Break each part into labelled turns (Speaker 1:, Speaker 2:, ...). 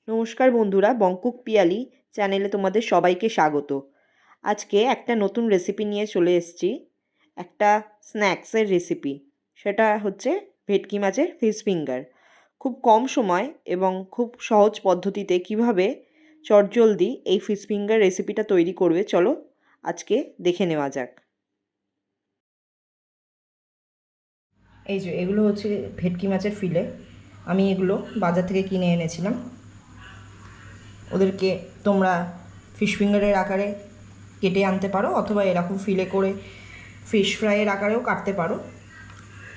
Speaker 1: নমস্কার বন্ধুরা, বঙ্কুক পিয়ালি চ্যানেলে তোমাদের সবাইকে স্বাগত। আজকে একটা নতুন রেসিপি নিয়ে চলে এসেছি, একটা স্ন্যাক্সের রেসিপি। সেটা হচ্ছে ভেটকি মাছের ফিশ ফিঙ্গার। খুব কম সময় এবং খুব সহজ পদ্ধতিতে কিভাবে চটজলদি এই ফিশ ফিঙ্গার রেসিপিটা তৈরি করবে, চলো আজকে দেখে নেওয়া যাক। এই যে এগুলো হচ্ছে ভেটকি মাছের ফিলে। আমি এগুলো বাজার থেকে কিনে এনেছিলাম। ওদেরকে তোমরা ফিশ ফিঙ্গারের আকারে কেটে আনতে পারো, অথবা এরকম ফিলে করে ফিশ ফ্রাইয়ের আকারেও কাটতে পারো।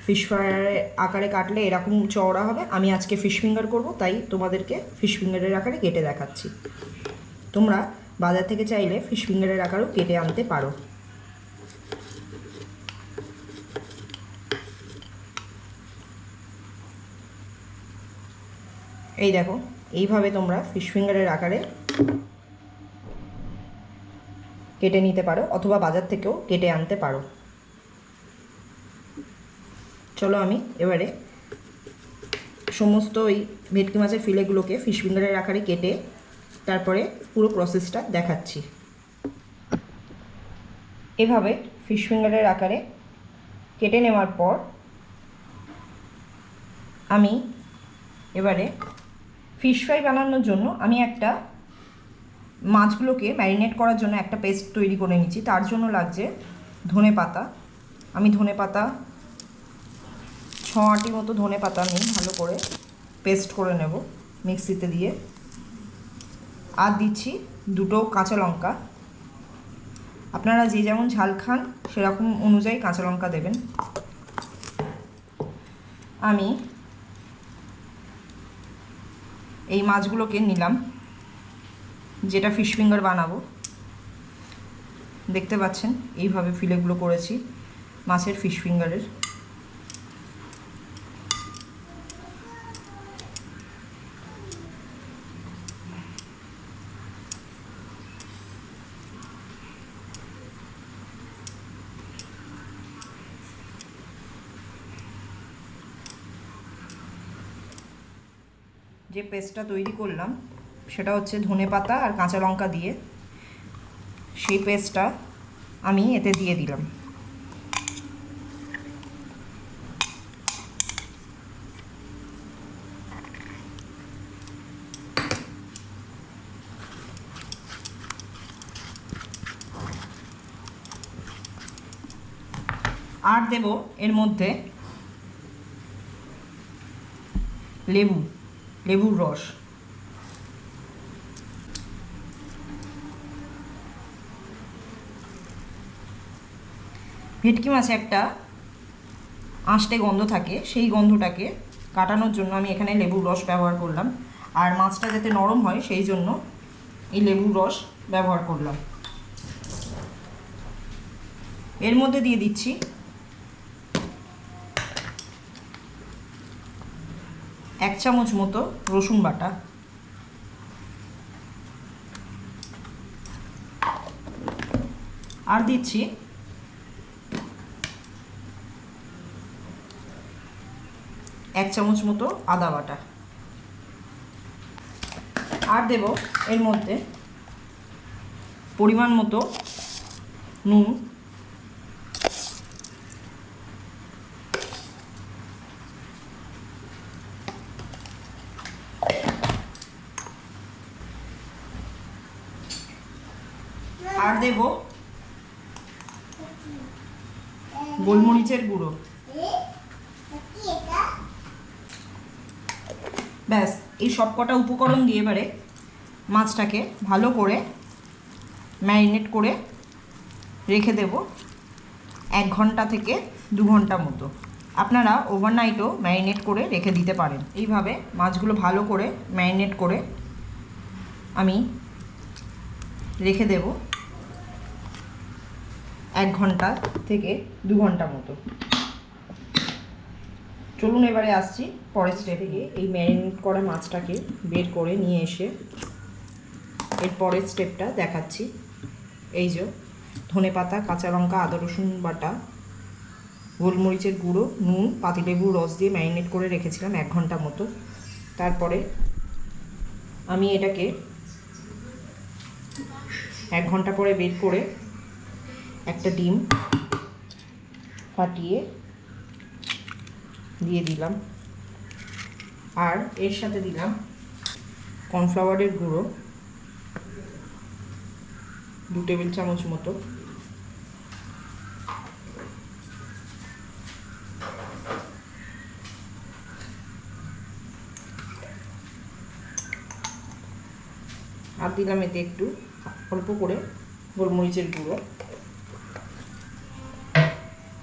Speaker 1: ফিশ ফ্রাইয়ের আকারে কাটলে এরকম চওড়া হবে। আমি আজকে ফিশ ফিঙ্গার করব, তাই তোমাদেরকে ফিশ ফিঙ্গারের আকারে কেটে দেখাচ্ছি। তোমরা বাজার থেকে চাইলে ফিশ ফিঙ্গারের আকারেও কেটে আনতে পারো। এই দেখো, এইভাবে তোমরা ফিশ ফিঙ্গারের আকারে কেটে নিতে পারো, অথবা বাজার থেকেও কেটে আনতে পারো। চলো আমি এবারে সমস্ত ওই ভেটকি মাছের ফিলেগুলোকে ফিশ ফিঙ্গারের আকারে কেটে তারপরে পুরো প্রসেসটা দেখাচ্ছি। এভাবে ফিশ ফিঙ্গারের আকারে কেটে নেওয়ার পর আমি এবারে ফিশ ফ্রাই বানানোর জন্য আমি একটা মাছগুলোকে ম্যারিনেট করার জন্য একটা পেস্ট তৈরি করে নিচ্ছি। তার জন্য লাগছে ধনে পাতা। আমি ধনে পাতা 6-8টি মতো ধনে পাতা নিয়ে ভালো করে পেস্ট করে নেব মিক্সিতে দিয়ে। আর দিচ্ছি 2টো কাঁচা লঙ্কা। আপনারা যে যেমন ঝাল খান সেরকম অনুযায়ী কাঁচা লঙ্কা দেবেন। আমি এই মাছগুলোকে নিলাম, যেটা ফিশ ফিঙ্গার বানাবো। দেখতে পাচ্ছেন এইভাবে ফিলেগুলো করেছি মাছের ফিশ ফিঙ্গারের। যে পেস্টটা তৈরি করলাম সেটা হচ্ছে ধনে পাতা আর কাঁচা লঙ্কা দিয়ে। সেই পেস্টটা আমি এতে দিয়ে দিলাম। আর দেব এর মধ্যে লেবুর রস। ভেটকি মাছে একটা আঁশটে গন্ধ থাকে, সেই গন্ধটাকে কাটানোর জন্য আমি এখানে লেবুর রস ব্যবহার করলাম। আর মাছটা যাতে নরম হয় সেই জন্য এই লেবুর রস ব্যবহার করলাম। এর মধ্যে দিয়ে দিচ্ছি 1 চামচ মতো রসুন বাটা। আর দিচ্ছি 1 চামচ মতো আদা বাটা। আর দেব এর মধ্যে পরিমাণ মতো নুন। আর দেব গোলমরিচের গুঁড়ো। ব্যাস, এই সব কটা উপকরণ দিয়ে এবারে মাছটাকে ভালো করে ম্যারিনেট করে রেখে দেব 1 ঘন্টা থেকে 2 ঘন্টা মতো। আপনারা ওভারনাইটও ম্যারিনেট করে রেখে দিতে পারেন। এইভাবে মাছগুলো ভালো করে ম্যারিনেট করে আমি রেখে দেব 1 ঘন্টা থেকে 2 ঘন্টা মতো। চলুন এবারে আসছি পরের স্টেপে। এই ম্যারিনেট করা মাছটাকে বের করে নিয়ে এসে এর পরের স্টেপটা দেখাচ্ছি। এই যে ধনে পাতা, কাঁচা লঙ্কা, আদা রসুন বাটা, গোলমরিচের গুঁড়ো, নুন, পাতিলেবুর রস দিয়ে ম্যারিনেট করে রেখেছিলাম 1 ঘন্টা মতো। তারপরে আমি এটাকে 1 ঘন্টা পরে বের করে একটা ডিম ফাটিয়ে দিয়ে দিলাম, আর এর সাথে দিলাম কর্নফ্লাওয়ারের গুঁড়ো 2 টেবিল চামচ মতো, আর দিলাম এতে একটু অল্প করে গোলমরিচের গুঁড়ো।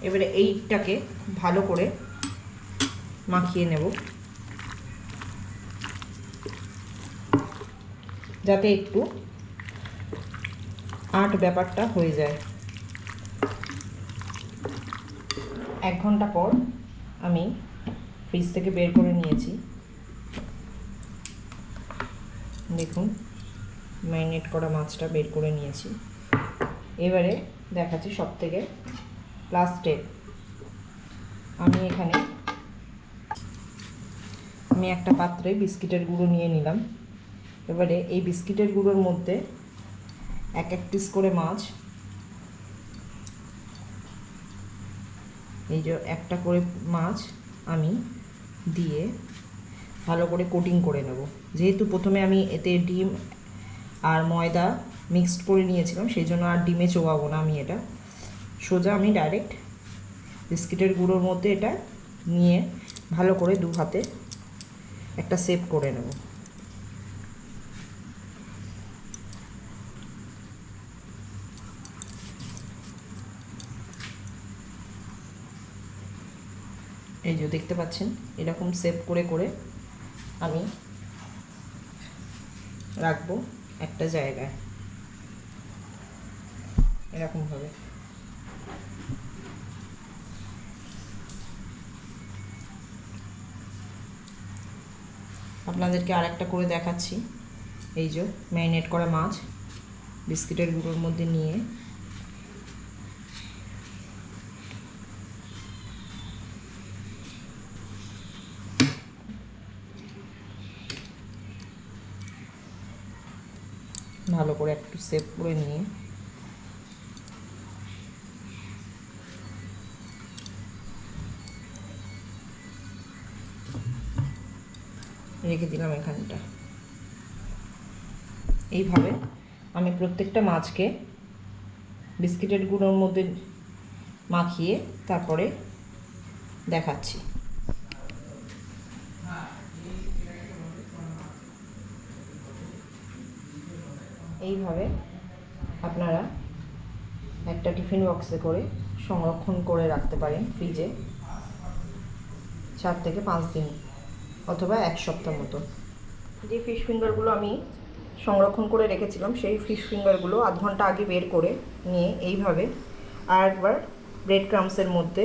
Speaker 1: এবারে এইটাকে ভালো করে মাখিয়ে নেব যাতে একটু আট ব্যাপারটা হয়ে যায়। 1 ঘন্টা পর আমি ফ্রিজ থেকে বের করে নিয়েছি। দেখুন ম্যারিনেট করা মাছটা বের করে নিয়েছি। এবারে দেখাচ্ছি সবথেকে লাস্ট স্টেপ। আমি একটা পাত্রে বিস্কিটের গুঁড়ো নিয়ে নিলাম। এবারে এই বিস্কিটের গুঁড়োর মধ্যে 1 পিস করে মাছ, এই যে একটা করে মাছ আমি দিয়ে ভালো করে কোটিং করে নেব। যেহেতু প্রথমে আমি এতে ডিম আর ময়দা মিক্সড করে নিয়েছিলাম, সেই জন্য আর ডিমে চোবাবো না। আমি এটা সোজা আমি ডাইরেক্ট বিস্কিটের গুঁড়োর মধ্যে এটা নিয়ে ভালো করে 2 হাতে একটা শেপ করে নেব। এই যে দেখতে পাচ্ছেন এরকম শেপ করে করে আমি রাখবো একটা জায়গায় এরকমভাবে। আপনাদেরকে আর একটা করে দেখাচ্ছি। এই যে ম্যারিনেট করা মাছ বিস্কিটের গুঁড়োর মধ্যে নিয়ে ভালো করে একটু শেপ করে নিয়ে রেখে দিলাম এখানটা। এইভাবে আমি প্রত্যেকটা মাছকে বিস্কিটের গুঁড়োর মধ্যে মাখিয়ে তারপরে দেখাচ্ছি। এইভাবে আপনারা একটা টিফিন বক্সে করে সংরক্ষণ করে রাখতে পারেন ফ্রিজে 4 থেকে 5 দিন অথবা 1 সপ্তাহ মতো। যে ফিশ ফিঙ্গারগুলো আমি সংরক্ষণ করে রেখেছিলাম সেই ফিশ ফিঙ্গারগুলো আধ ঘন্টা আগে বের করে নিয়ে এইভাবে আর একবার ব্রেড ক্রাম্বসের মধ্যে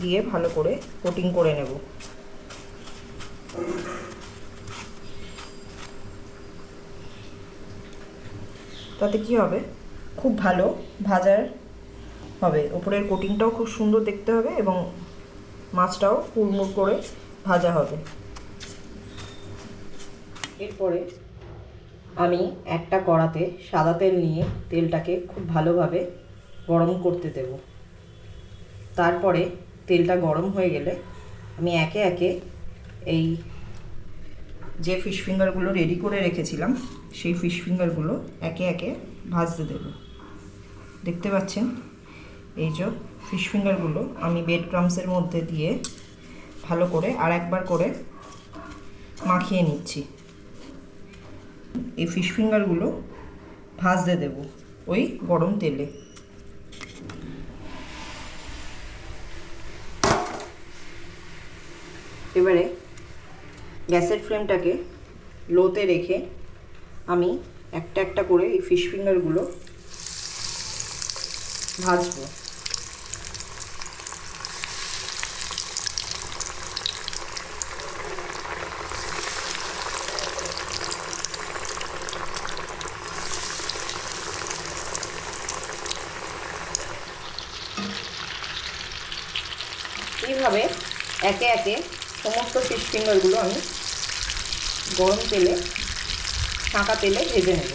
Speaker 1: দিয়ে ভালো করে কোটিং করে নেব। তাতে কি হবে, খুব ভালো ভাজার হবে, ওপরের কোটিংটাও খুব সুন্দর দেখতে হবে এবং মাছটাও কুড়মুড় করে ভাজা হবে। এরপরে আমি একটা কড়াতে সাদা তেল নিয়ে তেলটাকে খুব ভালোভাবে গরম করতে দেব। তারপরে তেলটা গরম হয়ে গেলে আমি একে একে এই যে ফিশ ফিঙ্গারগুলো রেডি করে রেখেছিলাম সেই ফিশ ফিঙ্গারগুলো একে একে ভাজতে দেব। দেখতে পাচ্ছেন এই যে ফিশ ফিঙ্গারগুলো আমি ব্রেড ক্রাম্বসের মধ্যে দিয়ে ভালো করে আর একবার করে মাখিয়ে নিচ্ছি। এই ফিশ ফিঙ্গারগুলো ভাজতে দেব ওই গরম তেলে। এবারে গ্যাসের ফ্লেমটাকে লোতে রেখে আমি একটা একটা করে এই ফিশ ফিঙ্গারগুলো ভাজবো। এইভাবে একে একে সমস্ত ফিশ ফিঙ্গারগুলো আমি গরম তেলে ছাঁকা তেলে ভেজে নেব।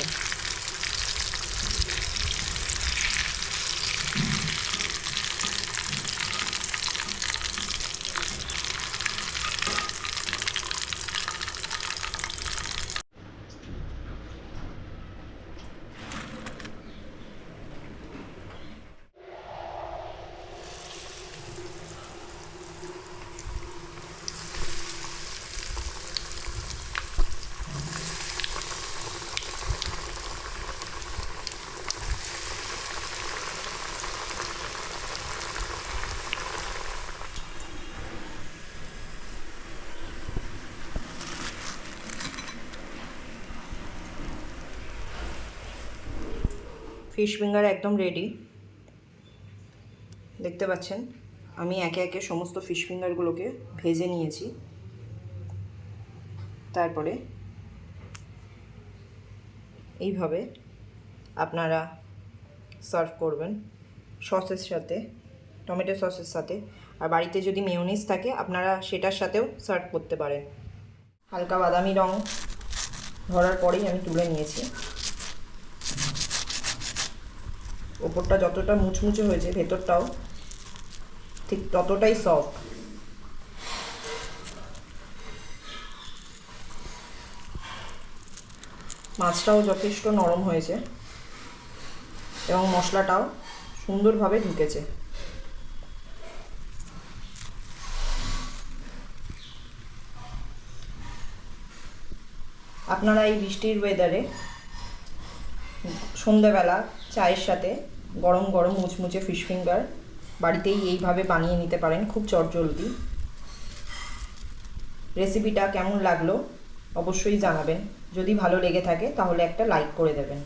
Speaker 1: ফিশ ফিঙ্গার একদম রেডি। দেখতে পাচ্ছেন আমি একে একে সমস্ত ফিশ ফিঙ্গারগুলোকে ভেজে নিয়েছি। তারপরে এইভাবে আপনারা সার্ভ করবেন সসের সাথে, টমেটো সসের সাথে। আর বাড়িতে যদি মেয়োনিজ থাকে আপনারা সেটার সাথেও সার্ভ করতে পারেন। হালকা বাদামি রং ধরার পরেই আমি তুলে নিয়েছি। ওপরটা যতটা মুচমুচে হয়েছে ভেতরটাও ঠিক ততটাই সফট। মাছটাও যথেষ্ট নরম হয়েছে এবং মশলাটাও সুন্দরভাবে ঢুকেছে। আপনারা এই বৃষ্টির ওয়েদারে সন্ধ্যাবেলা চায়ের সাথে গরম গরম মুচমুচে ফিশ ফিঙ্গার বাড়িতেই এইভাবে বানিয়ে নিতে পারেন খুব চটজলদি। রেসিপিটা কেমন লাগলো অবশ্যই জানাবেন। যদি ভালো লেগে থাকে তাহলে একটা লাইক করে দেবেন।